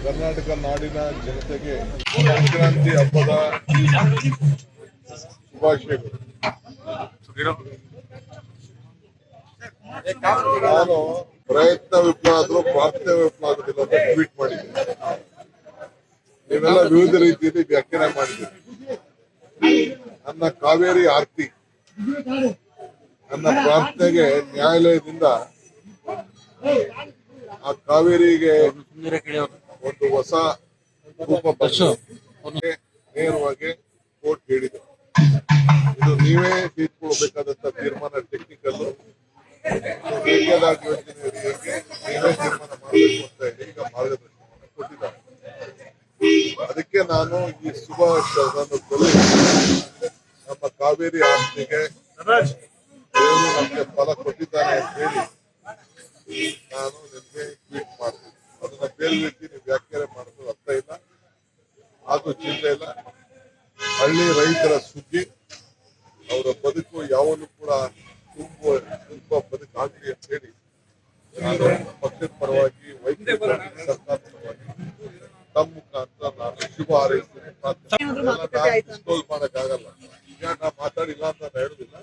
ಕರ್ನಾಟಕ ನಾಡಿನ ಜನತೆಗೆ ಸಂಕ್ರಾಂತಿ ಹಬ್ಬದ ಶುಭಾಶಯಗಳು. ನಾನು ಪ್ರಯತ್ನ ವಿಫಲ ಆದ್ರೂ ಪ್ರಾರ್ಥನೆ ವಿಫಲ ಆಗೋದಿಲ್ಲ ಅಂತ ಟ್ವೀಟ್ ಮಾಡಿದ್ದೀನಿ. ನೀವೆಲ್ಲ ವಿವಿಧ ರೀತಿಯಲ್ಲಿ ವ್ಯಾಖ್ಯಾನ ಮಾಡಿದ್ದೀರಿ. ನನ್ನ ಕಾವೇರಿ ಆರ್ತಿ, ನನ್ನ ಪ್ರಾರ್ಥನೆಗೆ ನ್ಯಾಯಾಲಯದಿಂದ ಆ ಕಾವೇರಿಗೆ ಒಂದು ಹೊಸ ರೂಪ ಬಂದು ನೇರವಾಗಿ ಕೋರ್ಟ್ ಹೇಳಿದೆ. ಇದು ನೀವೇ ತೆಗೆದುಕೊಳ್ಬೇಕಾದಂತ ತೀರ್ಮಾನ ಟೆಕ್ನಿಕಲ್, ಬೇಕಾದ ಯೋಜನೆ ಅಡಿಯಲ್ಲಿ ನೀವೇ ತೀರ್ಮಾನ ಮಾಡಬೇಕು ಅಂತ ಹೇಳಿ ಈಗ ಮಾರ್ಗದರ್ಶನವನ್ನು ಕೊಟ್ಟಿದ್ದಾರೆ. ಅದಕ್ಕೆ ನಾನು ಈ ಶುಭ ಸಂದರ್ಭದಲ್ಲಿ ನಮ್ಮ ಕಾವೇರಿ ಆಸ್ತಿಗೆ ದೇವರು ನಮಗೆ ಫಲ ಕೊಟ್ಟಿದ್ದಾನೆ ಅಂತ ಹೇಳಿ ನಾನು ನಿಮಗೆ ಟ್ವೀಟ್ ಮಾಡ್ತೀನಿ. ಅದನ್ನ ಬೇರೆ ರೀತಿ ನೀವು ವ್ಯಾಖ್ಯಾನ ಮಾಡೋದು ಅರ್ಥ ಇಲ್ಲ, ಅದು ಚಿಂತೆ ಇಲ್ಲ. ಹಳ್ಳಿ ರೈತರ ಸುದ್ದಿ, ಅವರ ಬದುಕು ಯಾವನು ಕೂಡ ತುಂಬ ಬದುಕಾಗಲಿ ಅಂತ ಹೇಳಿ ನಾನು ಪಕ್ಷದ ಪರವಾಗಿ, ವೈದ್ಯರ ಸರ್ಕಾರದ ಪರವಾಗಿ ತಮ್ಮ ಮುಖಾಂತರ ನಾನು ಶುಭ ಹಾರೈಸ್ತೀನಿ. ಡಿಸ್ಕ್ಲೋಸ್ ಮಾಡಕ್ಕಾಗಲ್ಲ. ಈಗ ನಾ ಮಾತಾಡಿಲ್ಲ ಅಂತ ನಾನು ಹೇಳುದಿಲ್ಲ.